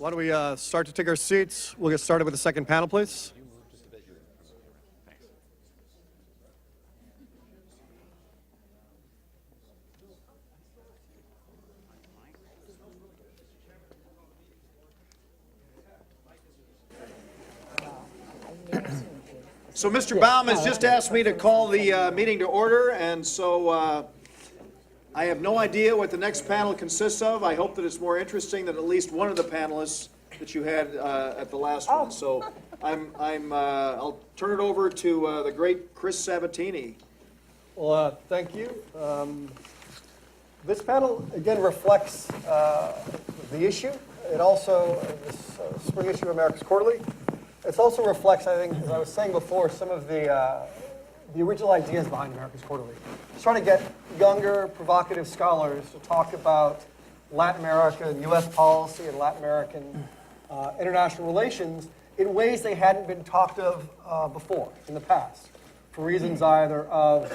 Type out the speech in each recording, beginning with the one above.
Why don't we start to take our seats? We'll get started with the second panel, please. So Mr. Baum has just asked me to call the meeting to order, and so I have no idea what the next panel consists of. I hope that it's more interesting than at least one of the panelists that you had at the last one. So I'll turn it over to the great Chris Sabatini. Well, thank you. This panel again reflects the issue. It also this spring issue of America's Quarterly. It also reflects, I think, as I was saying before, some of the original ideas behind America's Quarterly. Just trying to get younger, provocative scholars to talk about Latin America and U.S. policy and Latin American international relations in ways they hadn't been talked of before in the past, for reasons either of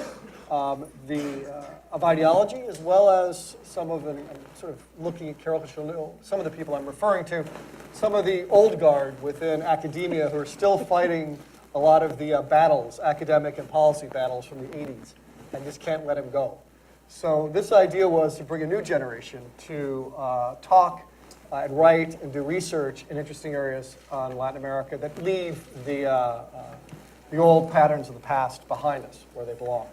ideology as well as some of the, sort of looking at Carol, because you'll know some of the people I'm referring to, some of the old guard within academia who are still fighting a lot of the battles, academic and policy battles from the 80s, and just can't let them go. So this idea was to bring a new generation to talk and write and do research in interesting areas on Latin America that leave the old patterns of the past behind us where they belong.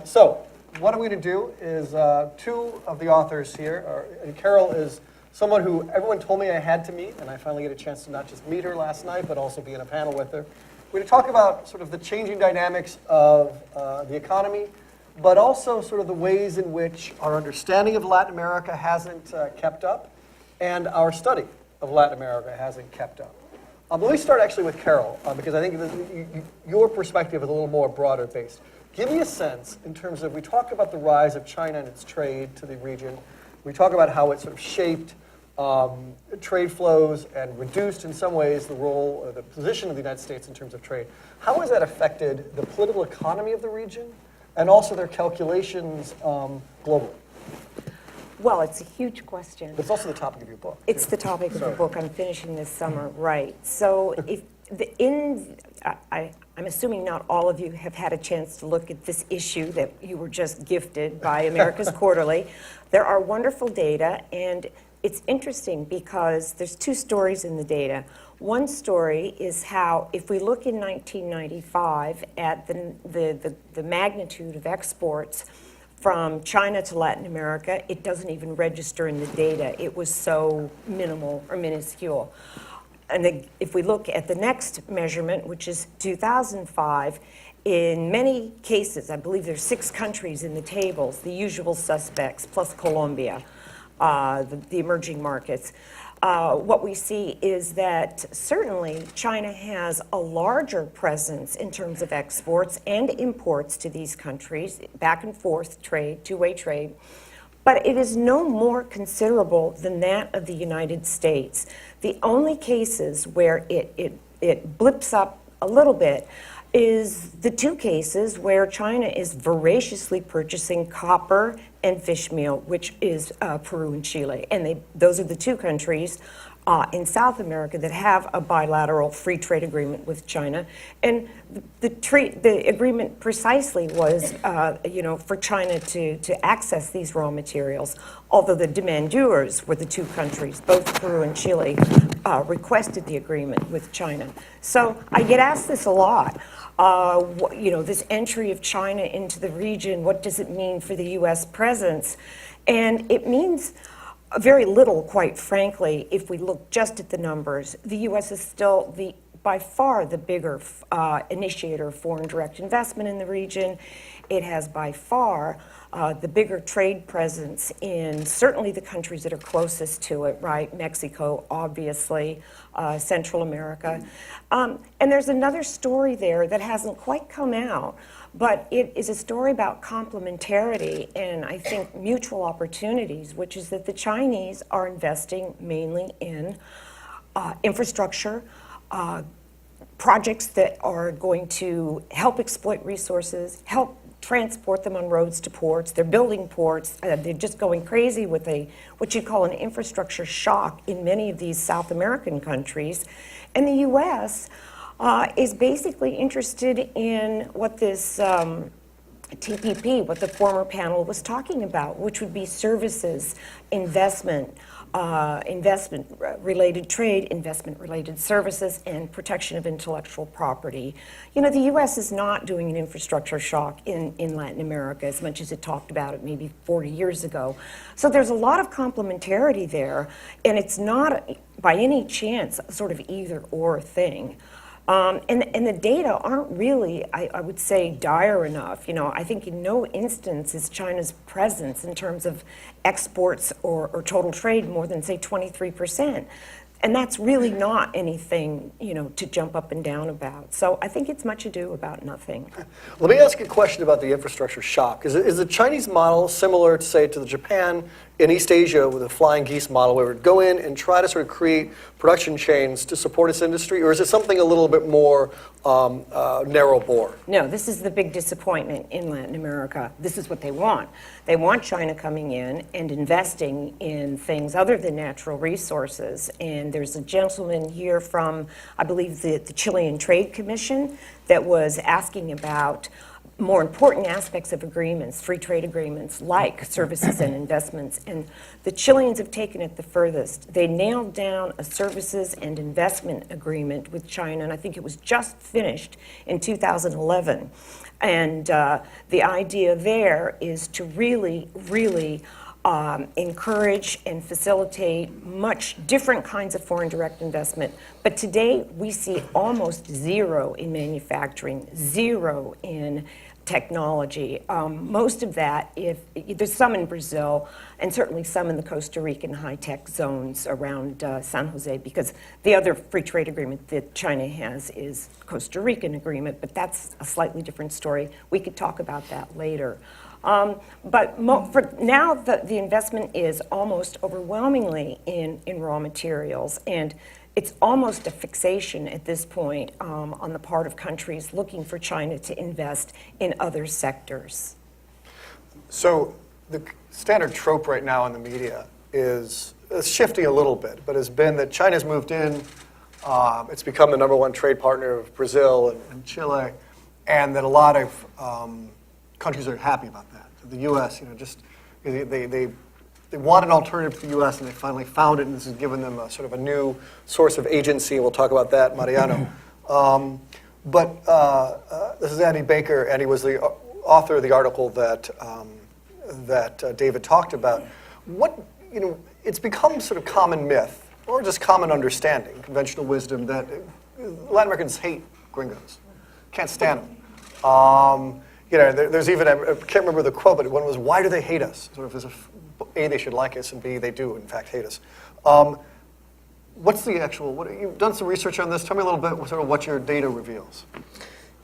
So what I'm going to do is two of the authors here, and Carol is someone who everyone told me I had to meet, and I finally get a chance to not just meet her last night, but also be in a panel with her. We're going to talk about sort of the changing dynamics of the economy, but also sort of the ways in which our understanding of Latin America hasn't kept up, and our study of Latin America hasn't kept up. Let me start actually with Carol, because I think your perspective is a little more broader based. Give me a sense in terms of, we talk about the rise of China and its trade to the region. We talk about how it sort of shaped trade flows and reduced in some ways the role or the position of the United States in terms of trade. How has that affected the political economy of the region and also their calculations globally? Well, it's a huge question. But it's also the topic of your book. It's the topic of the book I'm finishing this summer, right. So I'm assuming not all of you have had a chance to look at this issue that you were just gifted by America's Quarterly. There are wonderful data, and it's interesting because there's two stories in the data. One story is how, if we look in 1995 at the magnitude of exports from China to Latin America, it doesn't even register in the data. It was so minimal or minuscule. And if we look at the next measurement, which is 2005, in many cases, I believe there's 6 countries in the tables, the usual suspects, plus Colombia, the emerging markets. What we see is that certainly China has a larger presence in terms of exports and imports to these countries, back and forth trade, two-way trade, but it is no more considerable than that of the United States. The only cases where it blips up a little bit is the 2 cases where China is voraciously purchasing copper and fish meal, which is Peru and Chile. And those are the 2 countries in South America that have a bilateral free trade agreement with China. And the agreement precisely was, for China to access these raw materials, although the demandeurs were the 2 countries, both Peru and Chile, requested the agreement with China. So I get asked this a lot. This entry of China into the region, what does it mean for the U.S. presence? And it means very little, quite frankly, if we look just at the numbers. The U.S. is still by far the bigger initiator of foreign direct investment in the region. It has by far the bigger trade presence in certainly the countries that are closest to it, right? Mexico, obviously, Central America. And there's another story there that hasn't quite come out, but it is a story about complementarity and I think mutual opportunities, which is that the Chinese are investing mainly in infrastructure, projects that are going to help exploit resources, help transport them on roads to ports. They're building ports. They're just going crazy with what you call an infrastructure shock in many of these South American countries. And the U.S. Is basically interested in what this TPP, what the former panel was talking about, which would be services, investment-related trade, investment-related services, and protection of intellectual property. You know, the U.S. is not doing an infrastructure shock in Latin America as much as it talked about it maybe 40 years ago. So there's a lot of complementarity there, and it's not by any chance sort of either-or thing. And the data aren't really, I would say, dire enough. You know, I think in no instance is China's presence in terms of exports or total trade more than, say, 23%. And that's really not anything, you know, to jump up and down about. So I think it's much ado about nothing. Let me ask you a question about the infrastructure shock. Is the Chinese model similar, say, to the Japan in East Asia with a flying geese model, where it would go in and try to sort of create production chains to support its industry, or is it something a little bit more narrow bore? No, this is the big disappointment in Latin America. This is what they want. They want China coming in and investing in things other than natural resources. And there's a gentleman here from, I believe, the Chilean Trade Commission that was asking about more important aspects of agreements, free trade agreements, like services and investments. And the Chileans have taken it the furthest. They nailed down a services and investment agreement with China, and I think it was just finished in 2011. And the idea there is to really, really encourage and facilitate much different kinds of foreign direct investment. But today we see almost zero in manufacturing, zero in technology. Most of that, there's some in Brazil, and certainly some in the Costa Rican high-tech zones around San Jose, because the other free trade agreement that China has is Costa Rican agreement, but that's a slightly different story. We could talk about that later. But for now, the investment is almost overwhelmingly in raw materials, and it's almost a fixation at this point on the part of countries looking for China to invest in other sectors. So the standard trope right now in the media is shifting a little bit, but has been that China's moved in, it's become the #1 trade partner of Brazil and Chile, and that a lot of countries are happy about that. The U.S., you know, just they want an alternative to the U.S. and they finally found it, and this has given them a sort of a new source of agency. We'll talk about that, Mariano. This is Andy Baker, and he was the author of the article that David talked about. It's become sort of common myth, or just common understanding, conventional wisdom, that Latin Americans hate gringos, can't stand them. There's even, I can't remember the quote, but one was, "Why do they hate us?" Sort of as if A, they should like us, and B, they do, in fact, hate us. What's the actual, you've done some research on this. Tell me a little bit sort of what your data reveals.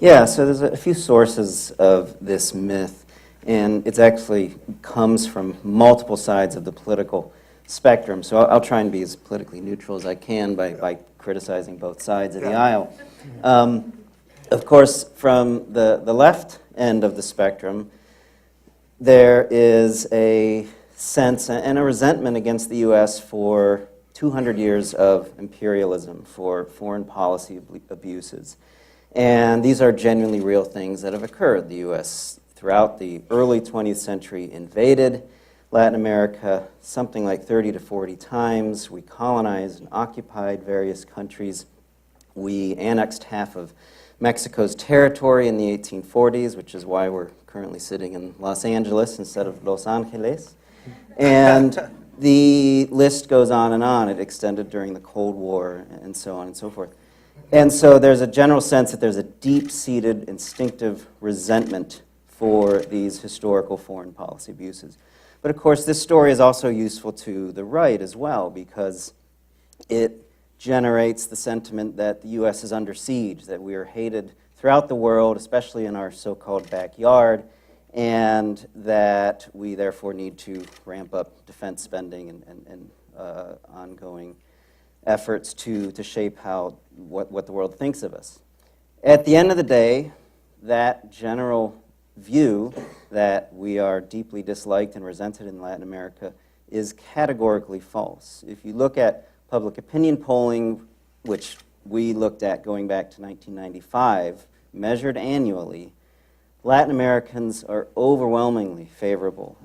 Yeah, so there's a few sources of this myth, and it actually comes from multiple sides of the political spectrum. So I'll try and be as politically neutral as I can by criticizing both sides of the aisle. Of course, from the left end of the spectrum, there is a sense and a resentment against the U.S. for 200 years of imperialism, for foreign policy abuses. And these are genuinely real things that have occurred. The U.S. throughout the early 20th century invaded Latin America something like 30 to 40 times. We colonized and occupied various countries. We annexed half of Mexico's territory in the 1840s, which is why we're currently sitting in Los Angeles instead of Los Angeles. And the list goes on and on. It extended during the Cold War and so on and so forth. And so there's a general sense that there's a deep-seated instinctive resentment for these historical foreign policy abuses. But of course, this story is also useful to the right as well, because it generates the sentiment that the U.S. is under siege, that we are hated throughout the world, especially in our so-called backyard, and that we therefore need to ramp up defense spending and ongoing efforts to shape what the world thinks of us. At the end of the day, that general view that we are deeply disliked and resented in Latin America is categorically false. If you look at public opinion polling, which we looked at going back to 1995, measured annually, Latin Americans are overwhelmingly favorable,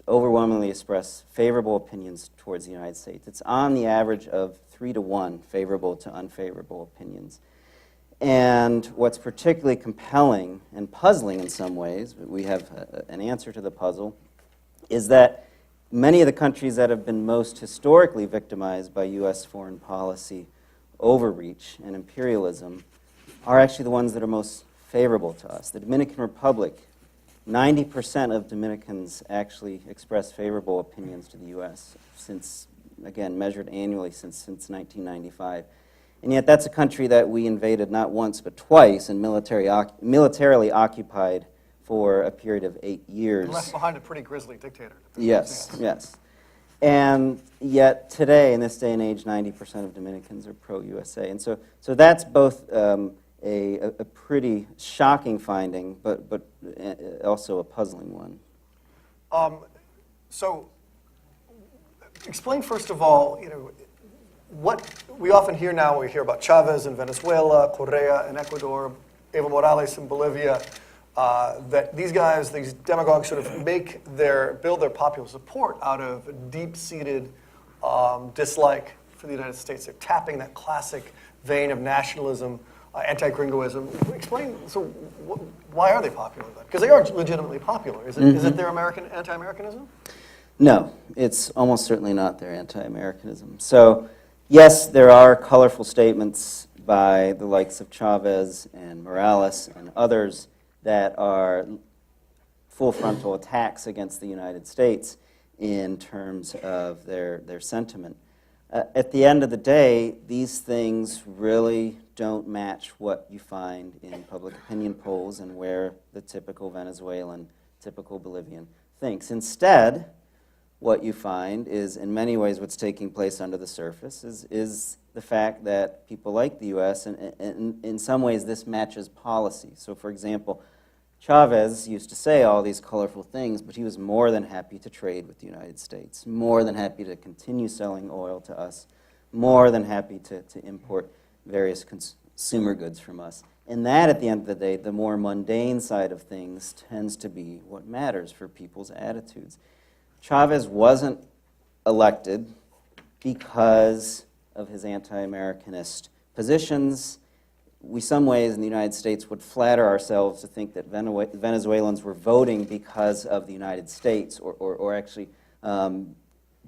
overwhelmingly express favorable opinions towards the United States. It's on the average of 3-to-1 favorable to unfavorable opinions. And what's particularly compelling and puzzling in some ways, but we have an answer to the puzzle, is that many of the countries that have been most historically victimized by U.S. foreign policy overreach and imperialism are actually the ones that are most favorable to us. The Dominican Republic, 90% of Dominicans actually express favorable opinions to the U.S. since, again, measured annually since 1995. And yet that's a country that we invaded not once but twice and militarily occupied for a period of 8 years. And left behind a pretty grisly dictator. Yes, yes. And yet today, in this day and age, 90% of Dominicans are pro-USA. And so that's both a pretty shocking finding, but also a puzzling one. So explain, first of all, what we often hear now, we hear about Chavez in Venezuela, Correa in Ecuador, Evo Morales in Bolivia, that these guys, these demagogues, sort of build their popular support out of a deep-seated dislike for the United States. They're tapping that classic vein of nationalism, anti-gringoism. Explain, so why are they popular then? Because they are legitimately popular. Is it their anti-Americanism? No, it's almost certainly not their anti-Americanism. So, yes, there are colorful statements by the likes of Chavez and Morales and others that are full frontal attacks against the United States in terms of their sentiment. At the end of the day, these things really don't match what you find in public opinion polls and where the typical Venezuelan, typical Bolivian thinks. Instead, what you find is, in many ways, what's taking place under the surface is the fact that people like the U.S., and in some ways this matches policy. So, for example, Chavez used to say all these colorful things, but he was more than happy to trade with the United States, more than happy to continue selling oil to us, more than happy to import various consumer goods from us. And that, at the end of the day, the more mundane side of things tends to be what matters for people's attitudes. Chavez wasn't elected because of his anti-Americanist positions. We, some ways, in the United States, would flatter ourselves to think that Venezuelans were voting because of the United States or actually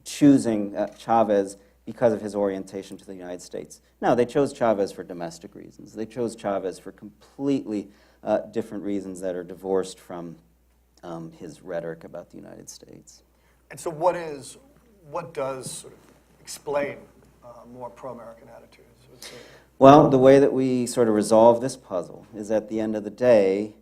choosing Chavez because of his orientation to the United States. No, they chose Chavez for domestic reasons. They chose Chavez for completely different reasons that are divorced from his rhetoric about the United States. And so what does sort of explain more pro-American attitudes? Well, the way that we sort of resolve this puzzle is, at the end of the day,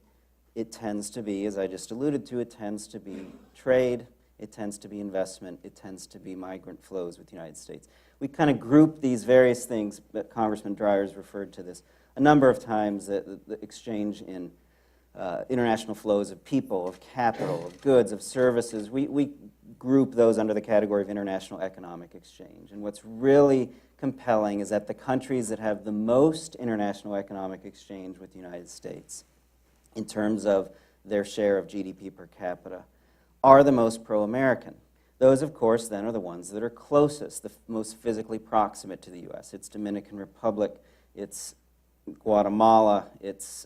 it tends to be, as I just alluded to, it tends to be trade, it tends to be investment, it tends to be migrant flows with the United States. We kind of group these various things, that Congressman Dreyer's referred to this a number of times, the exchange in international flows of people, of capital, of goods, of services. We group those under the category of international economic exchange. And what's really compelling is that the countries that have the most international economic exchange with the United States, in terms of their share of GDP per capita, are the most pro-American. Those, of course, then are the ones that are closest, the most physically proximate to the U.S. It's Dominican Republic, it's Guatemala, it's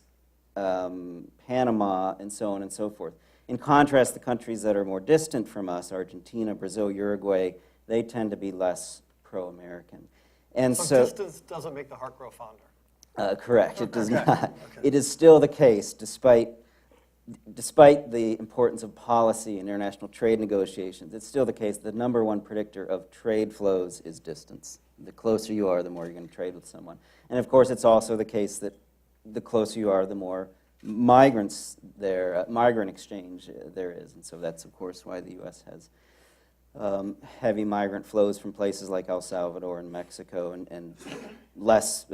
Panama, and so on and so forth. In contrast, the countries that are more distant from us, Argentina, Brazil, Uruguay, they tend to be less pro-American. And so distance doesn't make the heart grow fonder. Correct, it does not. Okay. It is still the case, despite the importance of policy and international trade negotiations, it's still the case the number one predictor of trade flows is distance. The closer you are, the more you're going to trade with someone. And of course, it's also the case that the closer you are, the more migrants there, migrant exchange there is. And so that's, of course, why the U.S. has heavy migrant flows from places like El Salvador and Mexico, and less,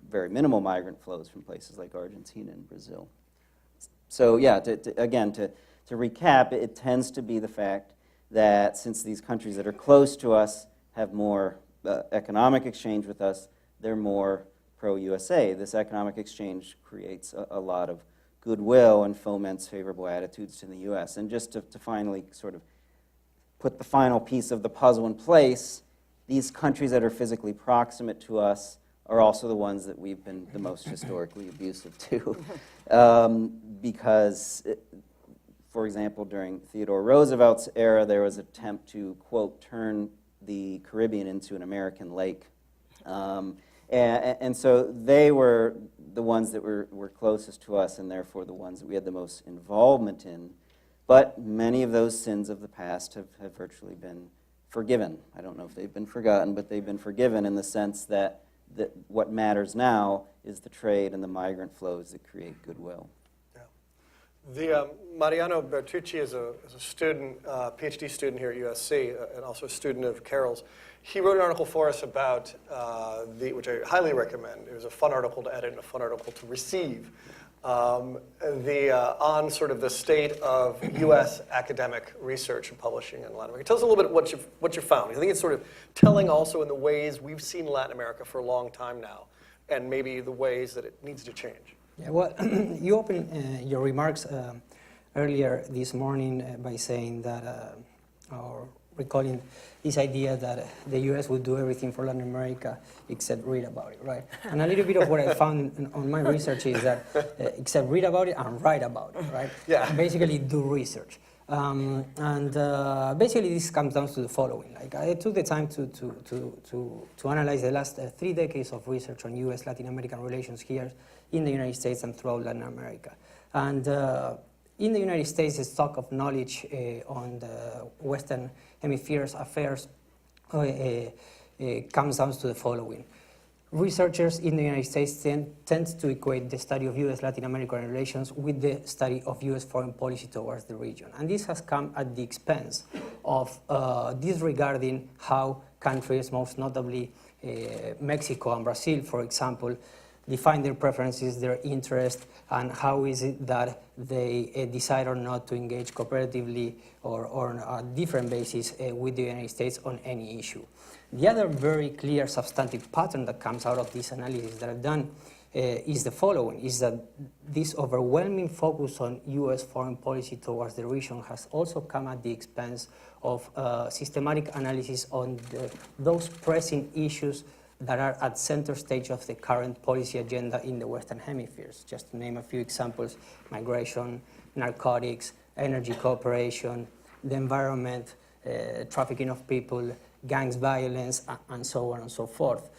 very minimal migrant flows from places like Argentina and Brazil. So yeah, again, to recap, it tends to be the fact that since these countries that are close to us have more economic exchange with us, they're more pro-USA. This economic exchange creates a lot of goodwill and foments favorable attitudes to the U.S. And just to finally sort of put the final piece of the puzzle in place, these countries that are physically proximate to us are also the ones that we've been the most historically abusive to. Because, for example, during Theodore Roosevelt's era, there was an attempt to, quote, turn the Caribbean into an American lake. And so they were the ones that were closest to us and therefore the ones that we had the most involvement in. But many of those sins of the past have virtually been forgiven. I don't know if they've been forgotten, but they've been forgiven in the sense that what matters now is the trade and the migrant flows that create goodwill. Yeah. The Mariano Bertucci is a student, PhD student here at USC, and also a student of Carroll's. He wrote an article for us about, which I highly recommend. It was a fun article to edit and a fun article to receive, on sort of the state of U.S. academic research and publishing in Latin America. Tell us a little bit what you found. I think it's sort of telling also in the ways we've seen Latin America for a long time now, and maybe the ways that it needs to change. Yeah, well, you opened your remarks earlier this morning by saying that, or recalling this idea that the U.S. would do everything for Latin America except read about it, right? And a little bit of what I found on my research is that except read about it and write about it, right? Yeah. Basically do research. Basically this comes down to the following. Like I took the time to analyze the last 3 decades of research on U.S.-Latin American relations here in the United States and throughout Latin America. And in the United States, the stock of knowledge on the Western Hemisphere's affairs comes down to the following. Researchers in the United States tend to equate the study of U.S.-Latin American relations with the study of U.S. foreign policy towards the region. And this has come at the expense of disregarding how countries, most notably Mexico and Brazil, for example, define their preferences, their interest, and how is it that they decide or not to engage cooperatively or on a different basis with the United States on any issue. The other very clear substantive pattern that comes out of this analysis that I've done is the following, is that this overwhelming focus on U.S. foreign policy towards the region has also come at the expense of systematic analysis on those pressing issues that are at center stage of the current policy agenda in the Western Hemispheres. Just to name a few examples: migration, narcotics, energy cooperation, the environment, trafficking of people, gangs violence, and so on and so forth.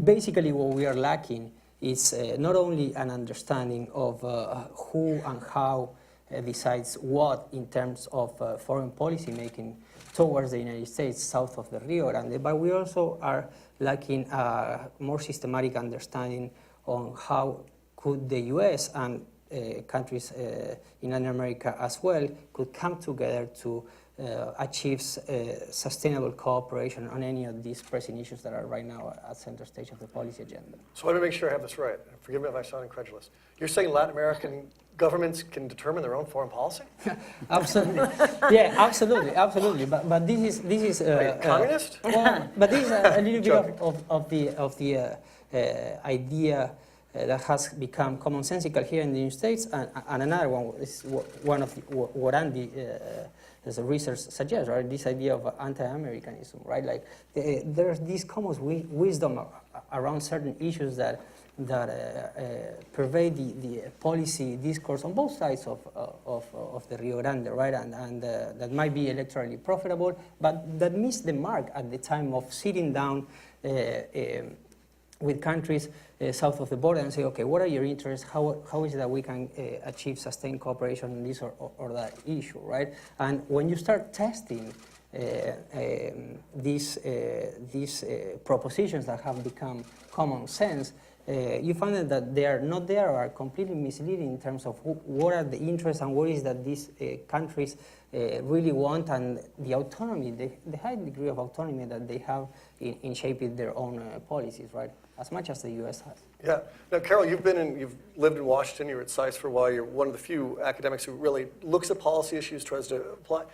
Basically what we are lacking is not only an understanding of who and how decides what in terms of foreign policy making towards the United States south of the Rio Grande, but we also are lacking a more systematic understanding on how could the U.S. and countries in Latin America as well could come together to achieve sustainable cooperation on any of these pressing issues that are right now at center stage of the policy agenda. So I want to make sure I have this right. Forgive me if I sound incredulous. You're saying Latin American governments can determine their own foreign policy? Absolutely. Yeah, absolutely. But this is communist? Well, but this is a little bit of the idea that has become commonsensical here in the United States, and another one is one of what Andy as a research suggests, right? This idea of anti-Americanism, right? Like there's this common wisdom around certain issues that pervade the policy discourse on both sides of the Rio Grande, right? And that might be electorally profitable, but that missed the mark at the time of sitting down with countries south of the border and say, okay, what are your interests? How is it that we can achieve sustained cooperation on this or that issue, right? And when you start testing these propositions that have become common sense, you find that they are not there or are completely misleading in terms of what are the interests and what is that these countries really want, and the autonomy, the high degree of autonomy that they have in shaping their own policies, right? as much as the U.S. has. Yeah. Now, Carol, you've lived in Washington. You were at SAIS for a while. You're one of the few academics who really looks at policy issues, tries to apply.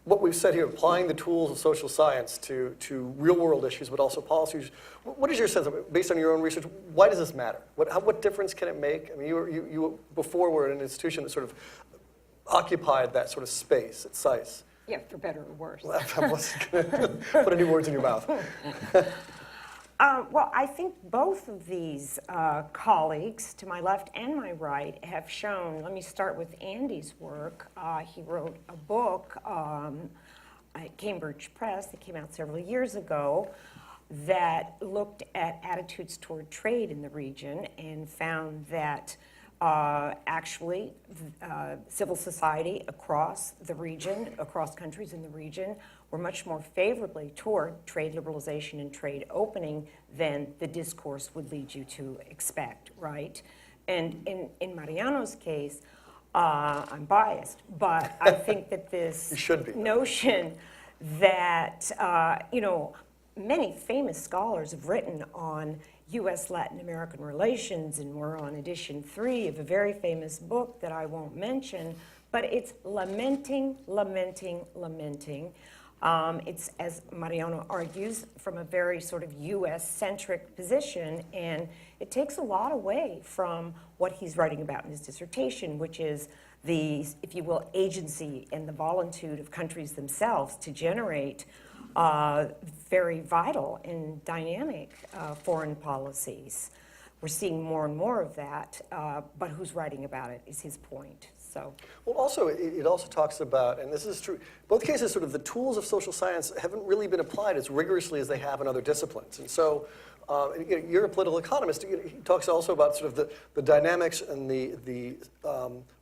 What we've said here, applying the tools of social science to real-world issues, but also policy issues. What is your sense, based on your own research, why does this matter? What difference can it make? I mean, you before were at an institution that sort of occupied that sort of space at SAIS. Yeah, for better or worse. I wasn't going to put any words in your mouth. Well, I think both of these colleagues, to my left and my right, have shown, let me start with Andy's work. He wrote a book at Cambridge Press that came out several years ago that looked at attitudes toward trade in the region and found that actually civil society across the region, across countries in the region, were much more favorably toward trade liberalization and trade opening than the discourse would lead you to expect, right? And in Mariano's case, I'm biased, but I think that this notion that, many famous scholars have written on U.S.-Latin American relations, and we're on edition 3 of a very famous book that I won't mention, but it's lamenting. It's, as Mariano argues, from a very sort of U.S.-centric position, and it takes a lot away from what he's writing about in his dissertation, which is the, if you will, agency and the voluntude of countries themselves to generate very vital and dynamic foreign policies. We're seeing more and more of that, but who's writing about it is his point. So. Well, also, it also talks about, and this is true, both cases, sort of the tools of social science haven't really been applied as rigorously as they have in other disciplines. And so, you're a political economist. He talks also about sort of the dynamics and the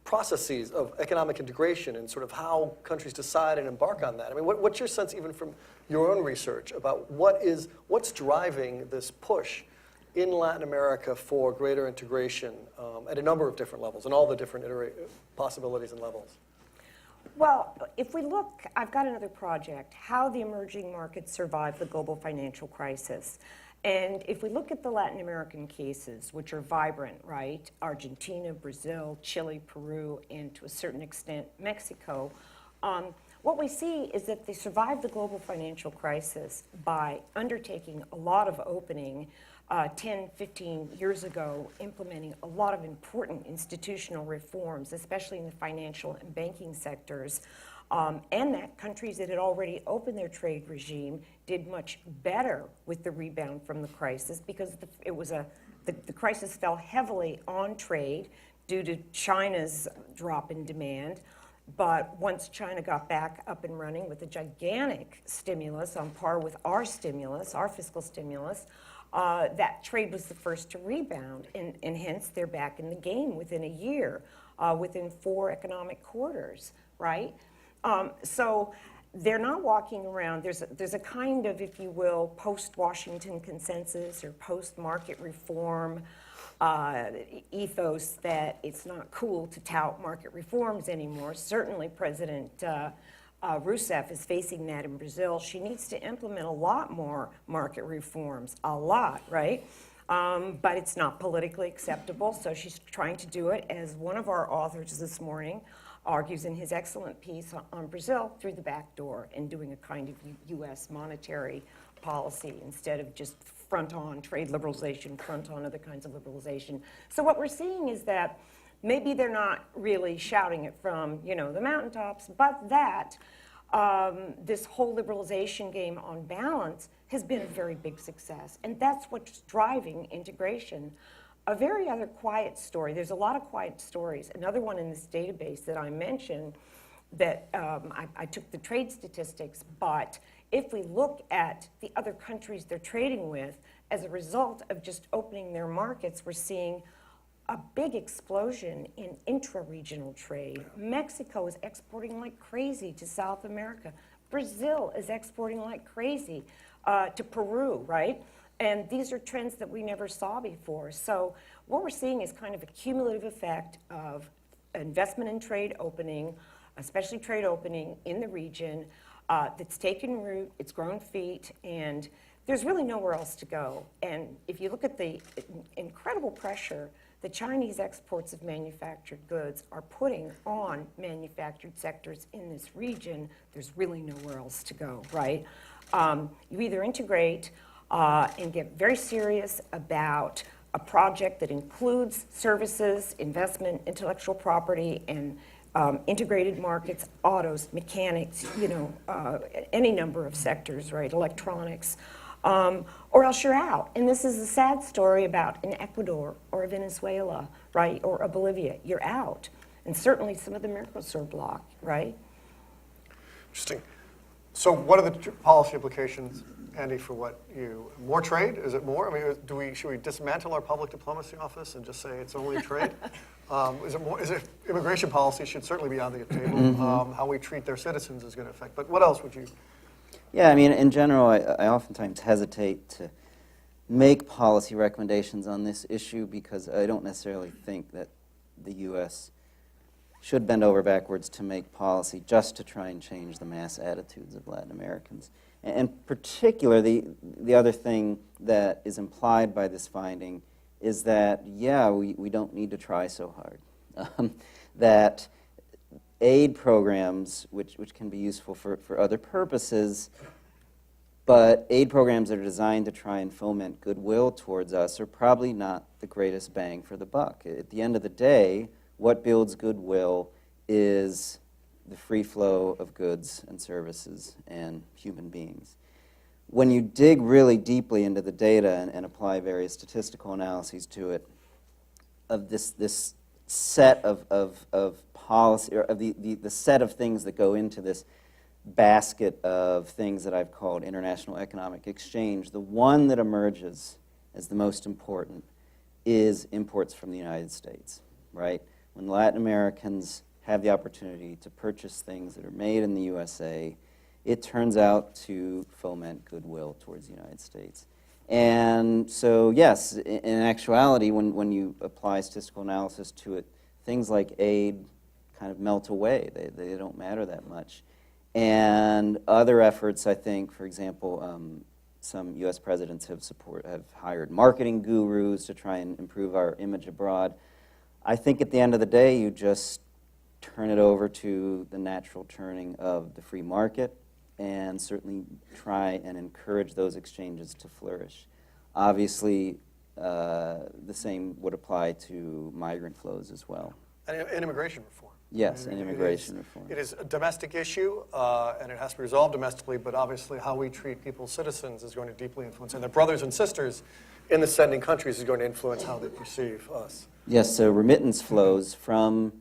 processes of economic integration and sort of how countries decide and embark on that. I mean, what's your sense, even from your own research, about what's driving this push in Latin America for greater integration at a number of different levels and all the different possibilities and levels? Well, if we look, I've got another project, How the Emerging Markets Survived the Global Financial Crisis. And if we look at the Latin American cases, which are vibrant, right? Argentina, Brazil, Chile, Peru, and to a certain extent, Mexico, what we see is that they survived the global financial crisis by undertaking a lot of opening 10, 15 years ago, implementing a lot of important institutional reforms, especially in the financial and banking sectors, and that countries that had already opened their trade regime did much better with the rebound from the crisis because the crisis fell heavily on trade due to China's drop in demand. But once China got back up and running with a gigantic stimulus on par with our stimulus, our fiscal stimulus, that trade was the first to rebound, and hence they're back in the game within a year, within 4 economic quarters, right? So they're not walking around. There's a kind of, if you will, post-Washington consensus or post-market reform ethos that it's not cool to tout market reforms anymore. Certainly President Rousseff is facing that in Brazil. She needs to implement a lot more market reforms, a lot, right? But it's not politically acceptable, so she's trying to do it, as one of our authors this morning argues in his excellent piece on Brazil, through the back door and doing a kind of U.S. monetary policy instead of just front-on trade liberalization, front-on other kinds of liberalization. So what we're seeing is that maybe they're not really shouting it from, the mountaintops, but that this whole liberalization game on balance has been a very big success. And that's what's driving integration. A very other quiet story, there's a lot of quiet stories. Another one in this database that I mentioned that I took the trade statistics, but if we look at the other countries they're trading with, as a result of just opening their markets, we're seeing a big explosion in intra-regional trade. Mexico is exporting like crazy to South America. Brazil is exporting like crazy to Peru, right? And these are trends that we never saw before. So what we're seeing is kind of a cumulative effect of investment in trade opening, especially trade opening in the region, that's taken root, it's grown feet, and there's really nowhere else to go. And if you look at the incredible pressure the Chinese exports of manufactured goods are putting on manufactured sectors in this region, there's really nowhere else to go, right? You either integrate and get very serious about a project that includes services, investment, intellectual property, and integrated markets, autos, mechanics, any number of sectors, right, electronics, or else you're out. And this is a sad story about an Ecuador or a Venezuela, right, or a Bolivia. You're out. And certainly some of the Mercosur bloc, right? Interesting. So what are the policy implications, Andy, for what you, more trade? Is it more? I mean, should we dismantle our public diplomacy office and just say it's only trade? Is it immigration policy should certainly be on the table. Mm-hmm. How we treat their citizens is going to affect. But what else would you? Yeah, I mean, in general, I oftentimes hesitate to make policy recommendations on this issue because I don't necessarily think that the U.S. should bend over backwards to make policy just to try and change the mass attitudes of Latin Americans. And in particular, the other thing that is implied by this finding is that, yeah, we don't need to try so hard. That aid programs, which can be useful for other purposes, but aid programs that are designed to try and foment goodwill towards us are probably not the greatest bang for the buck. At the end of the day, what builds goodwill is the free flow of goods and services and human beings. When you dig really deeply into the data and apply various statistical analyses to it, of this set of policy, or of the set of things that go into this basket of things that I've called international economic exchange, the one that emerges as the most important is imports from the United States, right? When Latin Americans have the opportunity to purchase things that are made in the USA, it turns out to foment goodwill towards the United States. And so, yes, in actuality, when you apply statistical analysis to it, things like aid kind of melt away. They don't matter that much. And other efforts, I think, for example, some U.S. presidents have hired marketing gurus to try and improve our image abroad. I think at the end of the day, you just turn it over to the natural turning of the free market and certainly try and encourage those exchanges to flourish. Obviously, the same would apply to migrant flows as well. And immigration reform. Yes, and immigration reform. It is a domestic issue, and it has to be resolved domestically, but obviously how we treat people's citizens is going to deeply influence, and their brothers and sisters in the sending countries is going to influence how they perceive us. Yes, so remittance flows from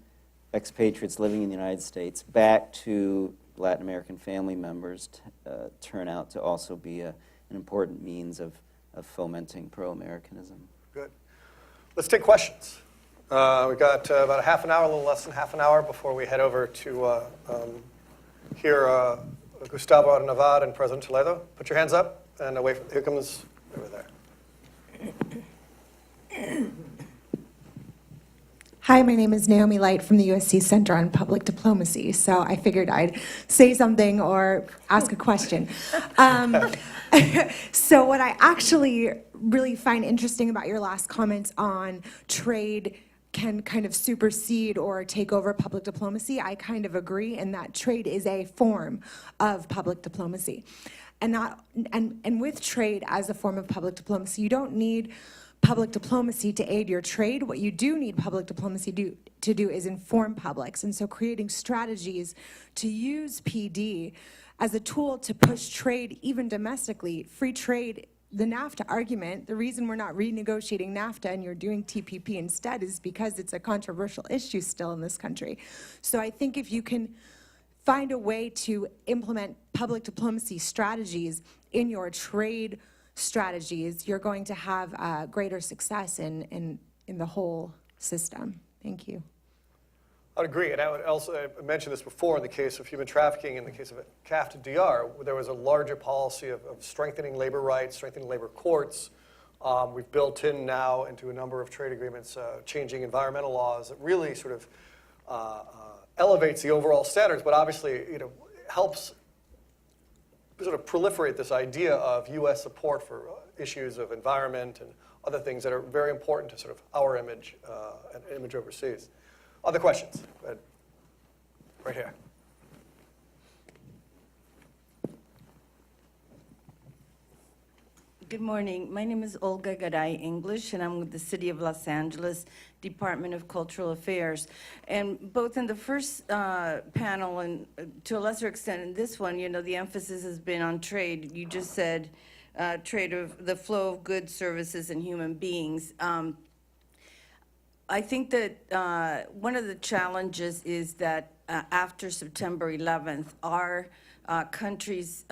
expatriates living in the United States back to Latin American family members turn out to also be an important means of fomenting pro-Americanism. Good. Let's take questions. We've got about a half an hour, a little less than half an hour before we head over to hear Gustavo Navad and President Toledo. Put your hands up and away from, here comes over there. Hi, my name is Naomi Light from the USC Center on Public Diplomacy, so I figured I'd say something or ask a question. So what I actually really find interesting about your last comments on trade can kind of supersede or take over public diplomacy, I kind of agree in that trade is a form of public diplomacy. And with trade as a form of public diplomacy, you don't need public diplomacy to aid your trade. What you do need public diplomacy to do is inform publics. And so creating strategies to use PD as a tool to push trade even domestically, free trade. The NAFTA argument, the reason we're not renegotiating NAFTA and you're doing TPP instead is because it's a controversial issue still in this country. So I think if you can find a way to implement public diplomacy strategies in your trade strategies, you're going to have greater success in the whole system. Thank you. I would agree, and I would also mention this before in the case of human trafficking, in the case of CAF to DR, there was a larger policy of strengthening labor rights, strengthening labor courts. We've built in now into a number of trade agreements, changing environmental laws that really sort of elevates the overall standards, but obviously helps sort of proliferate this idea of U.S. support for issues of environment and other things that are very important to sort of our image and image overseas. Other questions? Go ahead. Right here. Good morning. My name is Olga Garay English, and I'm with the City of Los Angeles Department of Cultural Affairs. And both in the first panel and to a lesser extent in this one, you know, the emphasis has been on trade. You just said trade of the flow of goods, services, and human beings. I think that one of the challenges is that after September 11th, our country's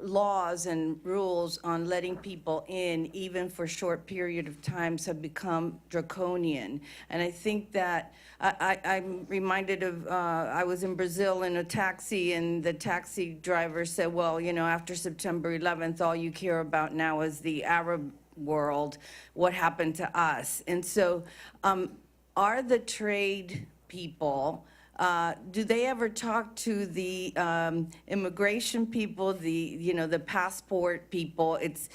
laws and rules on letting people in, even for short period of times, have become draconian. And I think that I'm reminded of, I was in Brazil in a taxi, and the taxi driver said, well, you know, after September 11th, all you care about now is the Arab world, what happened to us. And so are the trade people, do they ever talk to the immigration people, the passport people? It's,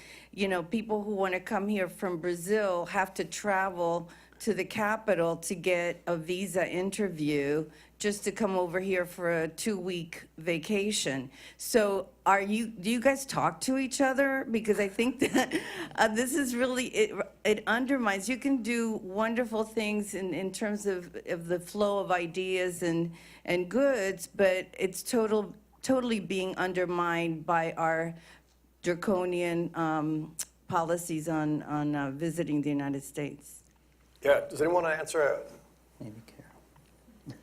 people who want to come here from Brazil have to travel to the capital to get a visa interview just to come over here for a 2-week vacation. So do you guys talk to each other? Because I think that this is really, it undermines, you can do wonderful things in terms of the flow of ideas and goods, but it's totally being undermined by our draconian policies on visiting the United States. Yeah, does anyone want to answer? Maybe Carol.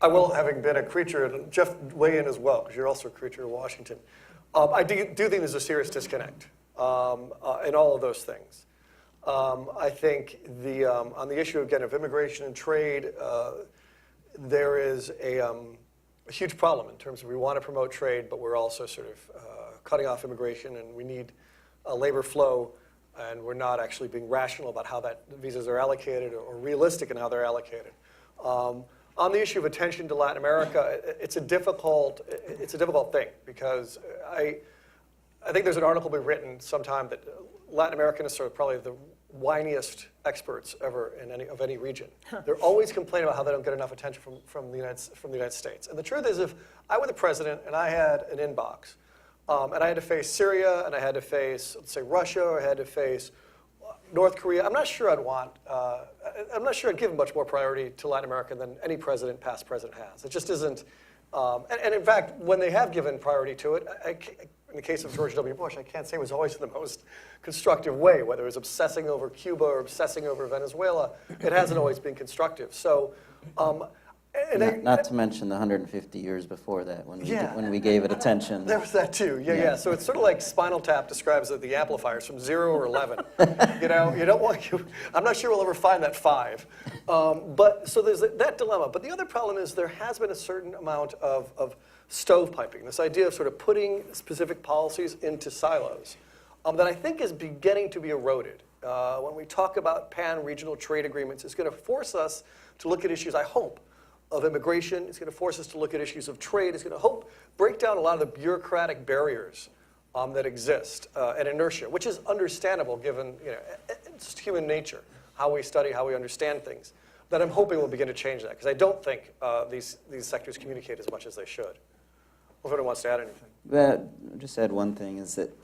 I will, having been a creature, and Jeff, weigh in as well, because you're also a creature of Washington. I do think there's a serious disconnect in all of those things. I think on the issue, again, of immigration and trade, there is a huge problem in terms of we want to promote trade, but we're also sort of cutting off immigration, and we need a labor flow, and we're not actually being rational about how that visas are allocated or realistic in how they're allocated. On the issue of attention to Latin America, it's a difficult thing, because I think there's an article be written sometime that Latin Americanists are probably the whiniest experts ever of any region. They're always complaining about how they don't get enough attention from the United States. And the truth is, if I were the president and I had an inbox, and I had to face Syria, and I had to face, let's say, Russia, or I had to face North Korea, I'm not sure I'd give much more priority to Latin America than any past president has. It just isn't, and in fact, when they have given priority to it, in the case of George W. Bush, I can't say it was always in the most constructive way, whether it was obsessing over Cuba or obsessing over Venezuela, it hasn't always been constructive. So, not to mention the 150 years before that, when we gave it attention. There was that too. Yeah. So it's sort of like Spinal Tap describes the amplifiers from 0 or 11. You don't want. I'm not sure we'll ever find that 5. But so there's that dilemma. But the other problem is there has been a certain amount of stovepiping. This idea of sort of putting specific policies into silos that I think is beginning to be eroded. When we talk about pan-regional trade agreements, it's going to force us to look at issues, I hope, of immigration. It's going to force us to look at issues of trade. It's going to break down a lot of the bureaucratic barriers that exist and inertia, which is understandable given it's just human nature, how we study, how we understand things. That I'm hoping will begin to change that, because I don't think these sectors communicate as much as they should. If anyone wants to add anything. Well, I'll just add one thing is that,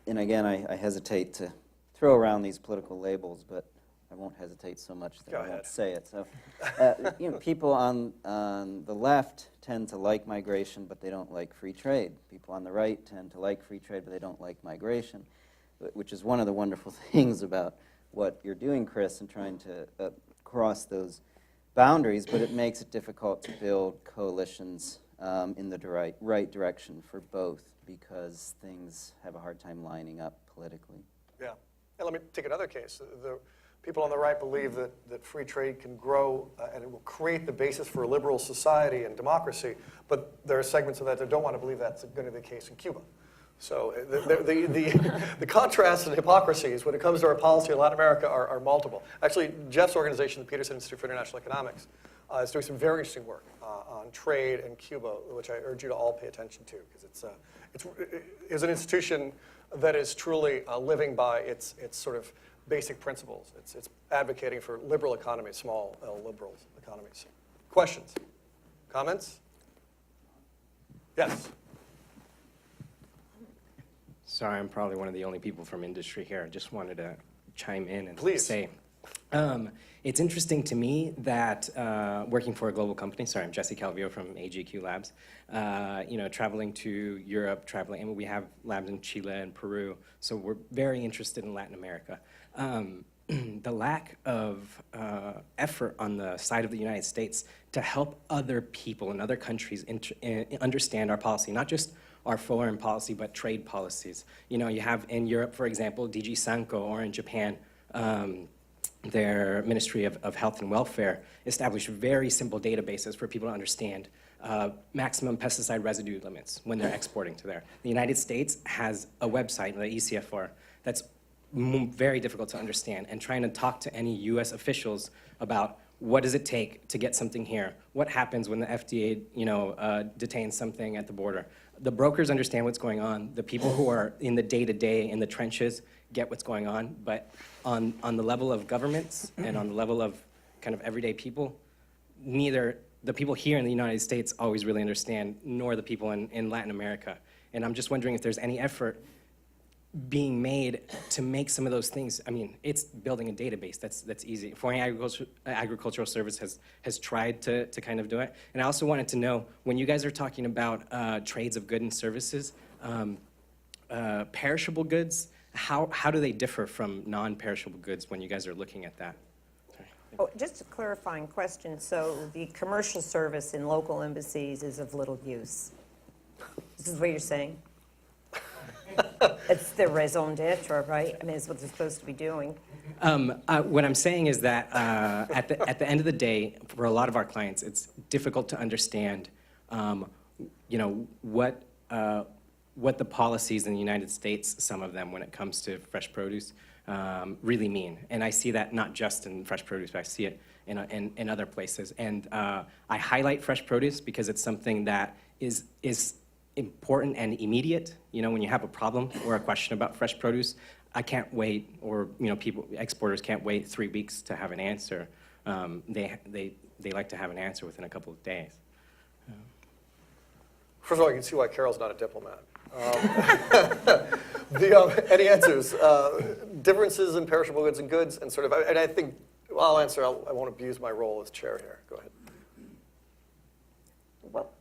and again, I hesitate to throw around these political labels, but I won't hesitate so much that I won't say it. So, people on the left tend to like migration, but they don't like free trade. People on the right tend to like free trade, but they don't like migration, which is one of the wonderful things about what you're doing, Chris, and trying to cross those boundaries, but it makes it difficult to build coalitions in the right direction for both, because things have a hard time lining up politically. Yeah. And let me take another case. The people on the right believe that free trade can grow and it will create the basis for a liberal society and democracy, but there are segments of that that don't want to believe that's going to be the case in Cuba. So the contrasts and hypocrisies when it comes to our policy in Latin America are multiple. Actually, Jeff's organization, the Peterson Institute for International Economics, is doing some very interesting work on trade in Cuba, which I urge you to all pay attention to, because it's an institution that is truly living by its sort of basic principles. It's advocating for liberal economies, small L liberal economies. Questions? Comments? Yes. Sorry, I'm probably one of the only people from industry here. I just wanted to chime in and Please. say, it's interesting to me that working for a global company, sorry, I'm Jesse Calvillo from AGQ Labs, traveling to Europe, and we have labs in Chile and Peru, so we're very interested in Latin America. The lack of effort on the side of the United States to help other people in other countries understand our policy, not just our foreign policy, but trade policies. You know, you have in Europe, for example, DG Sanko, or in Japan, their Ministry of Health and Welfare established very simple databases for people to understand maximum pesticide residue limits when they're exporting to there. The United States has a website, the ECFR, that's very difficult to understand, and trying to talk to any US officials about what does it take to get something here? What happens when the FDA, detains something at the border? The brokers understand what's going on. The people who are in the day-to-day, in the trenches, get what's going on. But on the level of governments and on the level of kind of everyday people, neither the people here in the United States always really understand, nor the people in Latin America. And I'm just wondering if there's any effort being made to make some of those things. I mean, it's building a database. That's easy. Foreign Agricultural Service has tried to kind of do it. And I also wanted to know, when you guys are talking about trades of goods and services, perishable goods, how do they differ from non-perishable goods when you guys are looking at that? Oh, just a clarifying question. So the commercial service in local embassies is of little use. This is what you're saying? It's the raison d'etre, right? I mean, it's what they're supposed to be doing. What I'm saying is that at the end of the day, for a lot of our clients, it's difficult to understand, what the policies in the United States, some of them, when it comes to fresh produce, really mean. And I see that not just in fresh produce, but I see it in other places. And I highlight fresh produce because it's something that is important and immediate. You know, when you have a problem or a question about fresh produce, I can't wait, or exporters can't wait 3 weeks to have an answer. They like to have an answer within a couple of days. First of all, you can see why Carol's not a diplomat. Any answers? Differences in perishable goods and goods, and sort of, and I think, well, I'll answer. I won't abuse my role as chair here. Go ahead. Well,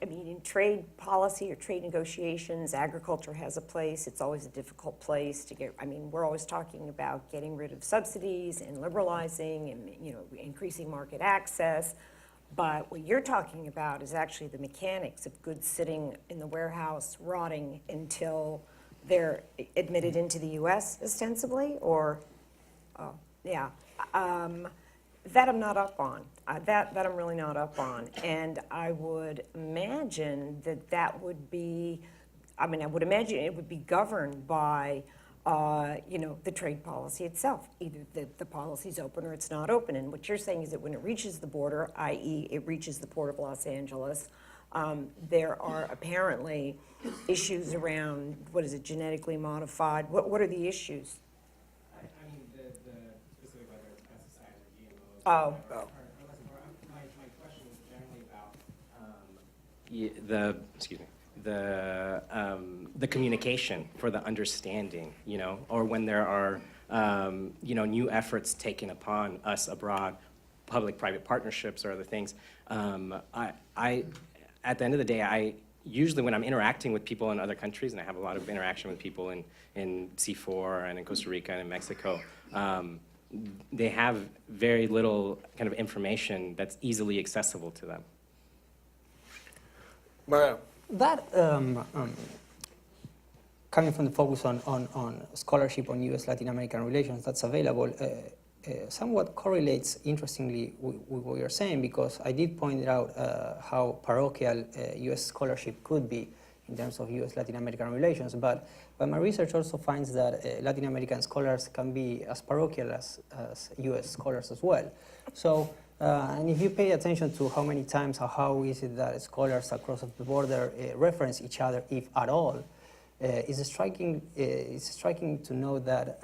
I mean, in trade policy or trade negotiations, agriculture has a place. It's always a difficult place to get. I mean, we're always talking about getting rid of subsidies and liberalizing and, increasing market access. But what you're talking about is actually the mechanics of goods sitting in the warehouse rotting until they're admitted into the U.S. ostensibly, or, yeah. That I'm not up on. That I'm really not up on. And I would imagine that would be, I would imagine it would be governed by, the trade policy itself. Either the policy's open or it's not open. And what you're saying is that when it reaches the border, i.e. it reaches the Port of Los Angeles, there are apparently issues around, genetically modified? What are the issues? Oh. My question is generally about the communication for the understanding, or when there are new efforts taken upon us abroad, public-private partnerships or other things. At the end of the day, usually when I'm interacting with people in other countries, and I have a lot of interaction with people in C4 and in Costa Rica and in Mexico, they have very little kind of information that's easily accessible to them. Mario. That, coming from the focus on scholarship on U.S.-Latin American relations that's available, somewhat correlates, interestingly, with what you're saying, because I did point out how parochial U.S. scholarship could be in terms of U.S.-Latin American relations, but my research also finds that Latin American scholars can be as parochial as U.S. scholars as well. So And if you pay attention to how many times or how is it that scholars across the border reference each other, if at all, it's striking to know that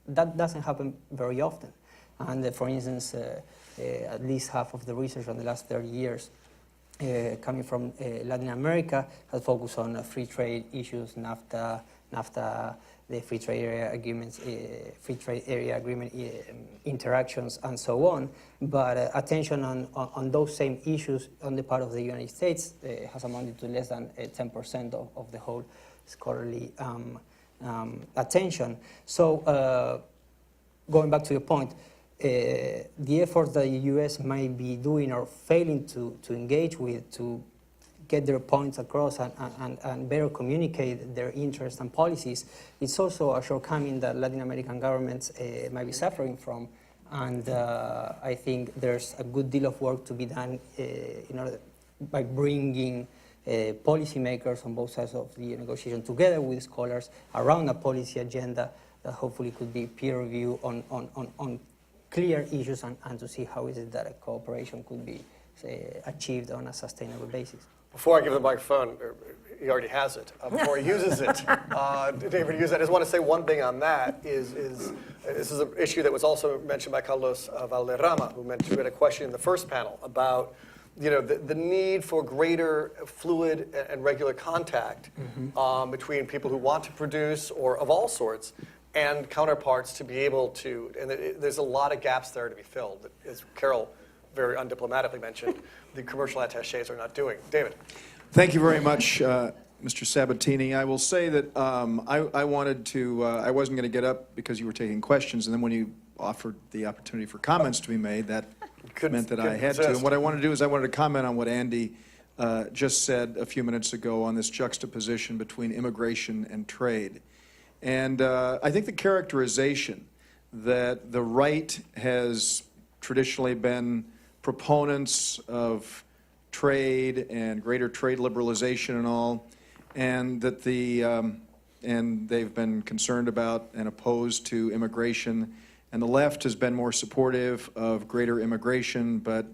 that doesn't happen very often. And for instance, at least half of the research on the last 30 years coming from Latin America has focused on free trade issues, NAFTA, the free trade area agreements, free trade area agreement interactions, and so on. But attention on those same issues on the part of the United States has amounted to less than 10% of the whole scholarly attention. So going back to your point, the efforts that the U.S. might be doing or failing to engage with to get their points across and better communicate their interests and policies, it's also a shortcoming that Latin American governments might be suffering from. And I think there's a good deal of work to be done by bringing policymakers on both sides of the negotiation together with scholars around a policy agenda that hopefully could be peer review on clear issues and to see how is it that a cooperation could be achieved on a sustainable basis. Before I give the microphone, he already has it. Before he uses it, David used it. I just want to say one thing on that is this is an issue that was also mentioned by Carlos Valderrama, who had a question in the first panel about the need for greater fluid and regular contact between people who want to produce or of all sorts and counterparts to be able to, and there's a lot of gaps there to be filled, as Carol very undiplomatically mentioned, the commercial attachés are not doing. David. Thank you very much, Mr. Sabatini. I will say that I wanted to, I wasn't going to get up because you were taking questions, and then when you offered the opportunity for comments to be made, that meant that I had to. And what I wanted to do is I wanted to comment on what Andy just said a few minutes ago on this juxtaposition between immigration and trade. And I think the characterization that the right has traditionally been proponents of trade and greater trade liberalization and all, and that and they've been concerned about and opposed to immigration, and the left has been more supportive of greater immigration but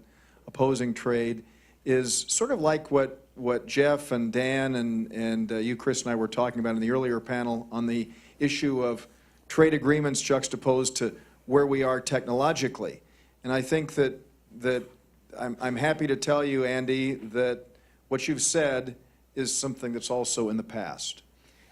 opposing trade, is sort of like what Jeff and Dan and you, Chris, and I were talking about in the earlier panel on the issue of trade agreements juxtaposed to where we are technologically. And I think that I'm happy to tell you, Andy, that what you've said is something that's also in the past.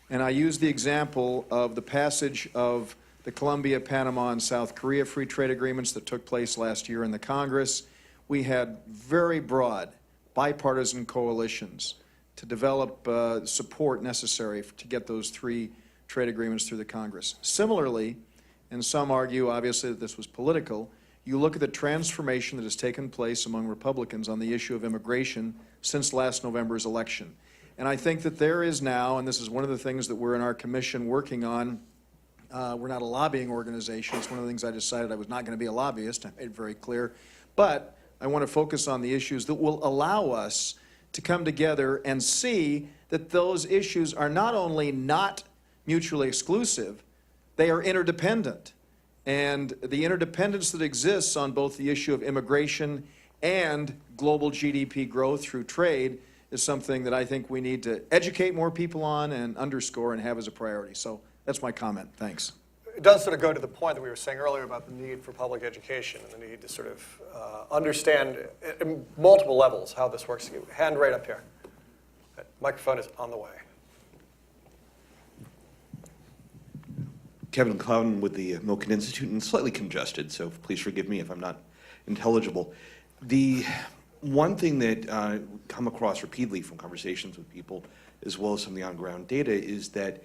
And I use the example of the passage of the Colombia, Panama, and South Korea free trade agreements that took place last year in the Congress. We had very broad bipartisan coalitions to develop support necessary to get those three trade agreements through the Congress. Similarly, and some argue obviously that this was political, you look at the transformation that has taken place among Republicans on the issue of immigration since last November's election. And I think that there is now, and this is one of the things that we're in our commission working on, we're not a lobbying organization. It's one of the things I decided I was not going to be a lobbyist. I made it very clear. But I want to focus on the issues that will allow us to come together and see that those issues are not only not mutually exclusive, they are interdependent. And the interdependence that exists on both the issue of immigration and global GDP growth through trade is something that I think we need to educate more people on and underscore and have as a priority. So that's my comment. Thanks. It does sort of go to the point that we were saying earlier about the need for public education and the need to sort of understand at multiple levels how this works. Hand right up here. Microphone is on the way. Kevin Clouden with the Milken Institute, and slightly congested, so please forgive me if I'm not intelligible. The one thing that come across repeatedly from conversations with people, as well as some of the on-ground data, is that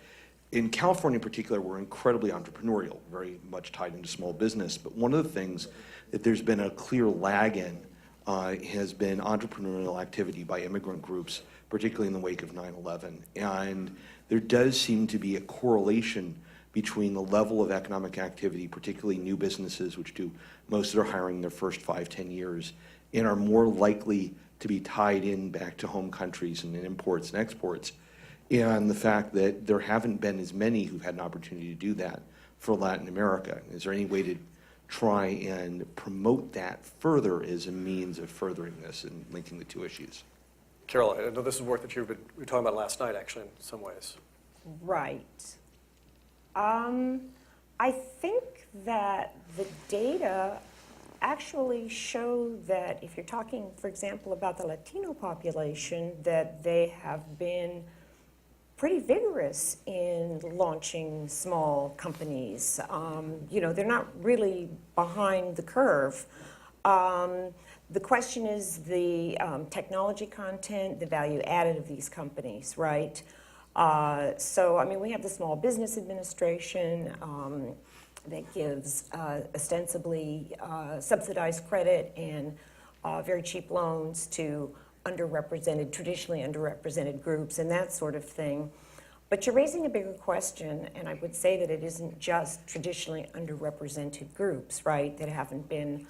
in California in particular, we're incredibly entrepreneurial, very much tied into small business. But one of the things that there's been a clear lag in has been entrepreneurial activity by immigrant groups, particularly in the wake of 9/11. And there does seem to be a correlation between the level of economic activity, particularly new businesses, which do most of their hiring in their first 5-10 years, and are more likely to be tied in back to home countries and in imports and exports, and the fact that there haven't been as many who've had an opportunity to do that for Latin America. Is there any way to try and promote that further as a means of furthering this and linking the two issues? Carol, I know this is work that we were talking about last night, actually, in some ways. Right. I think that the data actually show that if you're talking, for example, about the Latino population, that they have been pretty vigorous in launching small companies. You know, they're not really behind the curve. The question is the technology content, the value added of these companies, right? So, I mean, we have the Small Business Administration that gives ostensibly subsidized credit and very cheap loans to traditionally underrepresented groups and that sort of thing. But you're raising a bigger question, and I would say that it isn't just traditionally underrepresented groups, right, that haven't been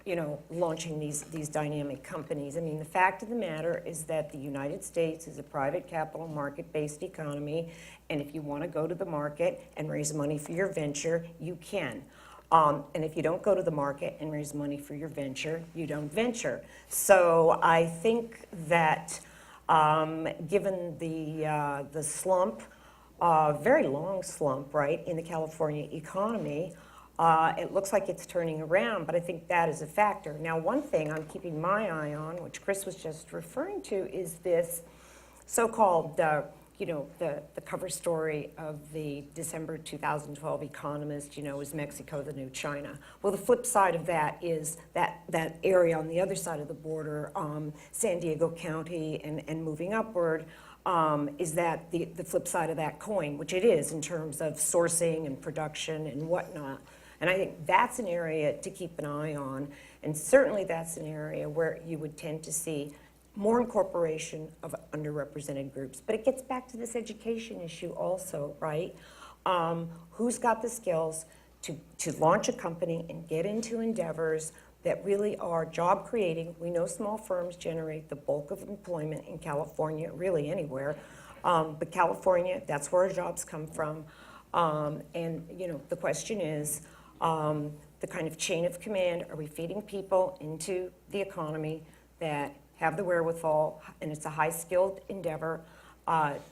you know, launching these dynamic companies. I mean, the fact of the matter is that the United States is a private capital market-based economy, and if you want to go to the market and raise money for your venture, you can. And if you don't go to the market and raise money for your venture, you don't venture. So I think that given the slump, very long slump, right, in the California economy, it looks like it's turning around, but I think that is a factor. Now, one thing I'm keeping my eye on, which Chris was just referring to, is this so-called, you know, the cover story of the December 2012 Economist, you know, is Mexico the new China? Well, the flip side of that is that area on the other side of the border, San Diego County and moving upward, is that the flip side of that coin, which it is in terms of sourcing and production and whatnot. And I think that's an area to keep an eye on, and certainly that's an area where you would tend to see more incorporation of underrepresented groups. But it gets back to this education issue also, right? Who's got the skills to launch a company and get into endeavors that really are job creating? We know small firms generate the bulk of employment in California, really anywhere. But California, that's where our jobs come from. And you know, the question is, the kind of chain of command, are we feeding people into the economy that have the wherewithal, and it's a high-skilled endeavor,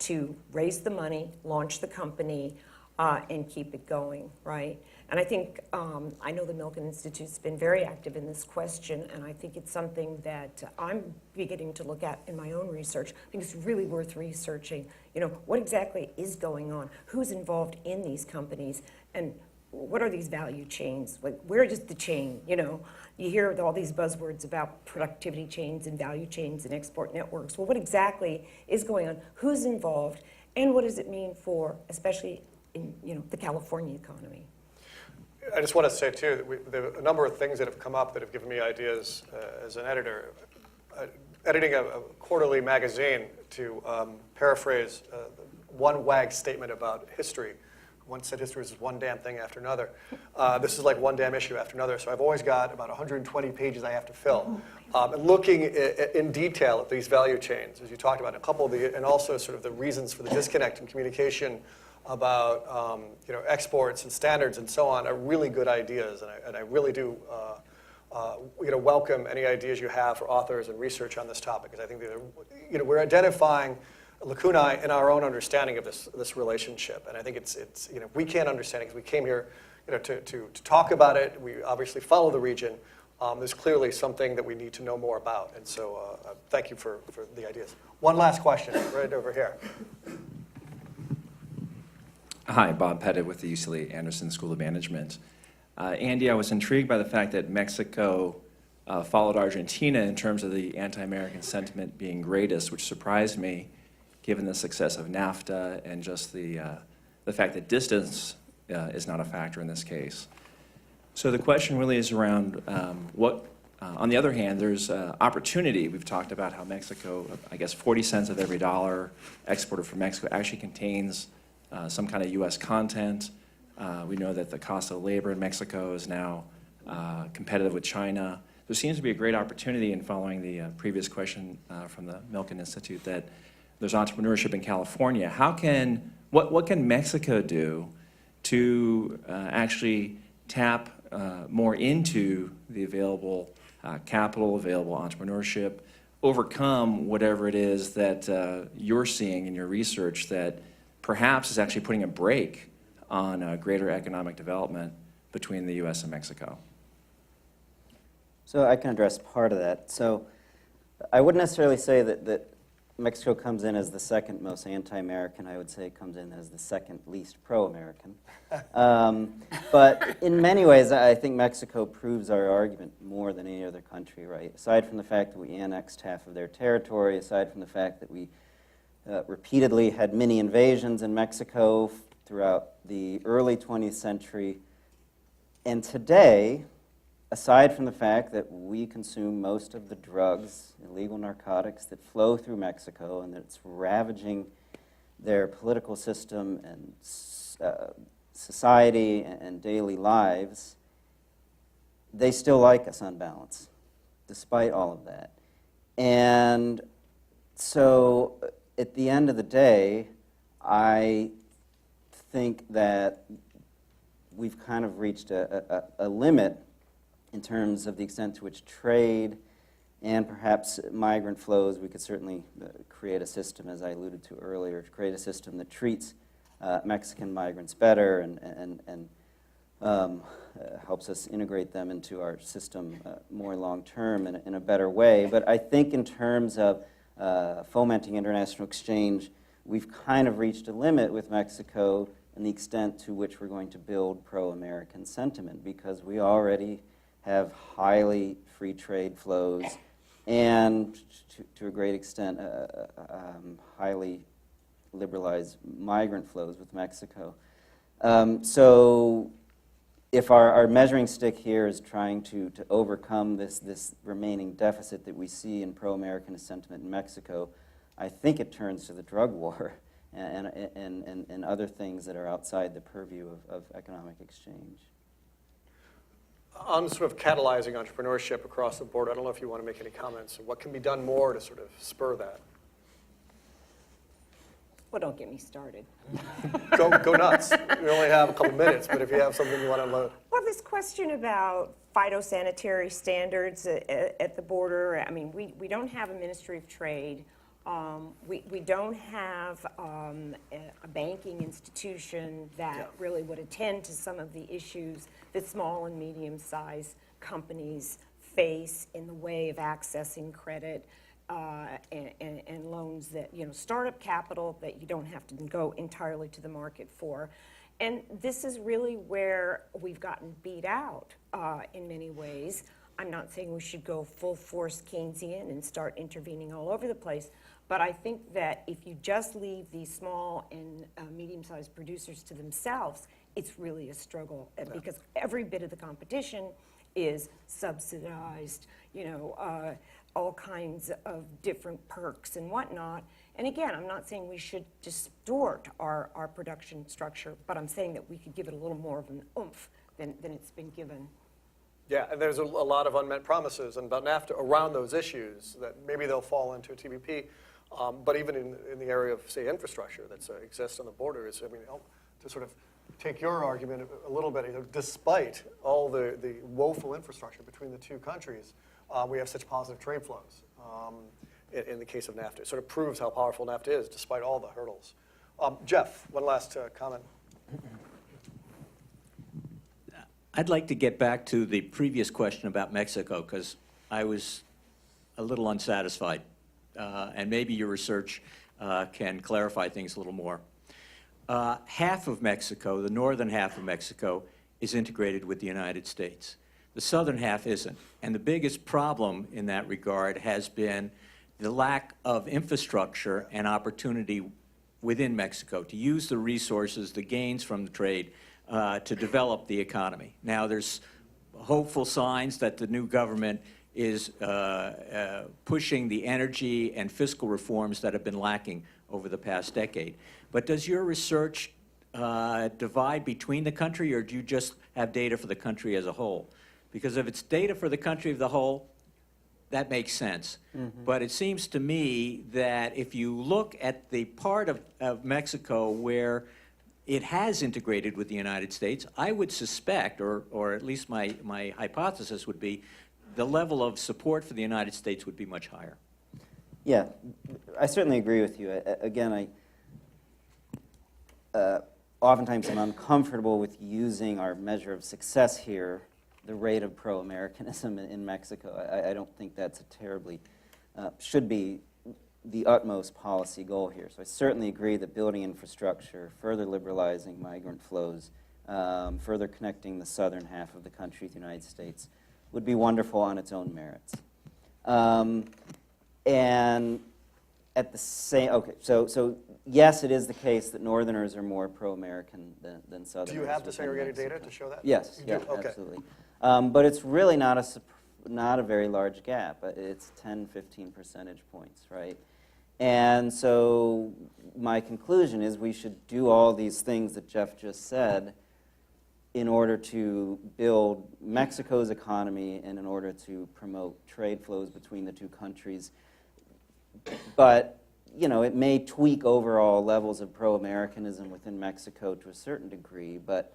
to raise the money, launch the company, and keep it going, right? And I think, I know the Milken Institute's been very active in this question, and I think it's something that I'm beginning to look at in my own research. I think it's really worth researching, you know, what exactly is going on? Who's involved in these companies? And what are these value chains? Like, where is the chain, you know? You hear all these buzzwords about productivity chains and value chains and export networks. Well, what exactly is going on? Who's involved? And what does it mean for, especially in, you know, the California economy? I just want to say, too, that there are a number of things that have come up that have given me ideas as an editor. Editing a quarterly magazine, to paraphrase one WAG statement about history. One said history is one damn thing after another. This is like one damn issue after another. So I've always got about 120 pages I have to fill. And looking in detail at these value chains, as you talked about, a couple of and also sort of the reasons for the disconnect in communication about you know, exports and standards and so on are really good ideas. And I really do you know, welcome any ideas you have for authors and research on this topic, because I think that, you know, we're identifying lacunae in our own understanding of this relationship. And I think it's you know, we can't understand it because we came here, you know, to talk about it. We obviously follow the region. There's clearly something that we need to know more about. And so thank you for the ideas. One last question, right over here. Hi, Bob Pettit with the UCLA Anderson School of Management. Andy, I was intrigued by the fact that Mexico followed Argentina in terms of the anti-American sentiment being greatest, which surprised me, given the success of NAFTA and just the fact that distance is not a factor in this case. So the question really is around on the other hand, there's opportunity. We've talked about how Mexico, I guess 40 cents of every dollar exported from Mexico actually contains some kind of U.S. content. We know that the cost of labor in Mexico is now competitive with China. There seems to be a great opportunity in following the previous question from the Milken Institute that there's entrepreneurship in California. What can Mexico do to actually tap more into the available capital, available entrepreneurship, overcome whatever it is that you're seeing in your research that perhaps is actually putting a brake on greater economic development between the U.S. and Mexico? So I can address part of that. So I wouldn't necessarily say that Mexico comes in as the second most anti-American. I would say it comes in as the second least pro-American. But in many ways, I think Mexico proves our argument more than any other country, right? Aside from the fact that we annexed half of their territory, aside from the fact that we repeatedly had mini invasions in Mexico throughout the early 20th century, and today, aside from the fact that we consume most of the drugs, illegal narcotics that flow through Mexico and that it's ravaging their political system and society and daily lives, they still like us on balance, despite all of that. And so at the end of the day, I think that we've kind of reached a limit in terms of the extent to which trade and perhaps migrant flows, we could certainly create a system, as I alluded to earlier, to create a system that treats Mexican migrants better and helps us integrate them into our system more long-term in a better way. But I think in terms of fomenting international exchange, we've kind of reached a limit with Mexico and the extent to which we're going to build pro-American sentiment, because we already have highly free trade flows and, to a great extent, highly liberalized migrant flows with Mexico. So if our measuring stick here is trying to overcome this remaining deficit that we see in pro-Americanist sentiment in Mexico, I think it turns to the drug war and other things that are outside the purview of economic exchange. On sort of catalyzing entrepreneurship across the board, I don't know if you want to make any comments. What can be done more to sort of spur that? Well, don't get me started. Go nuts. We only have a couple minutes, but if you have something you want to unload. Well, this question about phytosanitary standards at the border, I mean, we don't have a Ministry of Trade. We don't have a banking institution that really would attend to some of the issues that small and medium-sized companies face in the way of accessing credit and loans that, startup capital that you don't have to go entirely to the market for. And this is really where we've gotten beat out in many ways. I'm not saying we should go full force Keynesian and start intervening all over the place, but I think that if you just leave these small and medium-sized producers to themselves, it's really a struggle because every bit of the competition is subsidized, all kinds of different perks and whatnot. And again, I'm not saying we should distort our production structure, but I'm saying that we could give it a little more of an oomph than it's been given. Yeah, and there's a lot of unmet promises about NAFTA around those issues that maybe they'll fall into a TPP. But even in the area of, say, infrastructure that exists on the borders, I mean, to sort of take your argument a little bit, despite all the woeful infrastructure between the two countries, we have such positive trade flows in the case of NAFTA. It sort of proves how powerful NAFTA is, despite all the hurdles. Jeff, one last comment. I'd like to get back to the previous question about Mexico, because I was a little unsatisfied. And maybe your research can clarify things a little more. Half of Mexico, the northern half of Mexico, is integrated with the United States. The southern half isn't. And the biggest problem in that regard has been the lack of infrastructure and opportunity within Mexico to use the resources, the gains from the trade, to develop the economy. Now, there's hopeful signs that the new government is pushing the energy and fiscal reforms that have been lacking over the past decade. But does your research divide between the country, or do you just have data for the country as a whole? Because if it's data for the country as a whole, that makes sense. Mm-hmm. But it seems to me that if you look at the part of Mexico where it has integrated with the United States, I would suspect, or at least my hypothesis would be, the level of support for the United States would be much higher. Yeah, I certainly agree with you. Again, oftentimes I'm uncomfortable with using our measure of success here, the rate of pro-Americanism in Mexico. I don't think that's a terribly, should be the utmost policy goal here. So I certainly agree that building infrastructure, further liberalizing migrant flows, further connecting the southern half of the country to the United States would be wonderful on its own merits. And at the same, okay, so yes, it is the case that Northerners are more pro-American than Southerners. Do you have within disaggregated Mexico. data to show that? Yes, You yeah, do? Okay. absolutely. But it's really not a very large gap. It's 10, 15 percentage points, right? And so my conclusion is we should do all these things that Jeff just said in order to build Mexico's economy and in order to promote trade flows between the two countries. But, you know, it may tweak overall levels of pro-Americanism within Mexico to a certain degree, but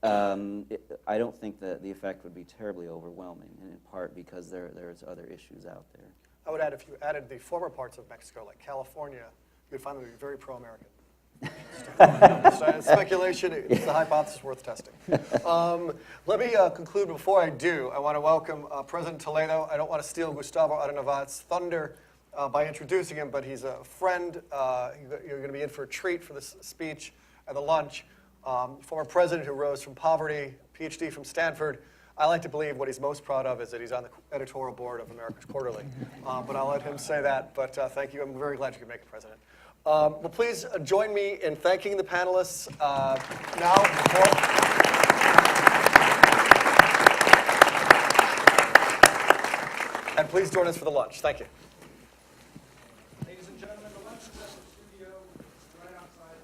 I don't think that the effect would be terribly overwhelming, and in part because there's other issues out there. I would add, if you added the former parts of Mexico, like California, you'd find them to be very pro-American. Speculation, it's the hypothesis worth testing. Let me conclude. Before I do, I want to welcome President Toledo. I don't want to steal Gustavo Arenavat's thunder by introducing him, but he's a friend. You're going to be in for a treat for this speech at the lunch. Former president who rose from poverty, PhD from Stanford. I like to believe what he's most proud of is that he's on the editorial board of America's Quarterly. But I'll let him say that. But thank you. I'm very glad you could make it, President. Well, please join me in thanking the panelists now. And please join us for the lunch. Thank you. Ladies and gentlemen, the lunch is at the studio right outside.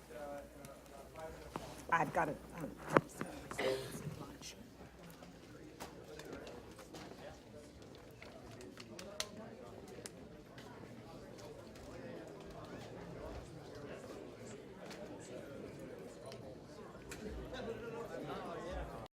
I've got it.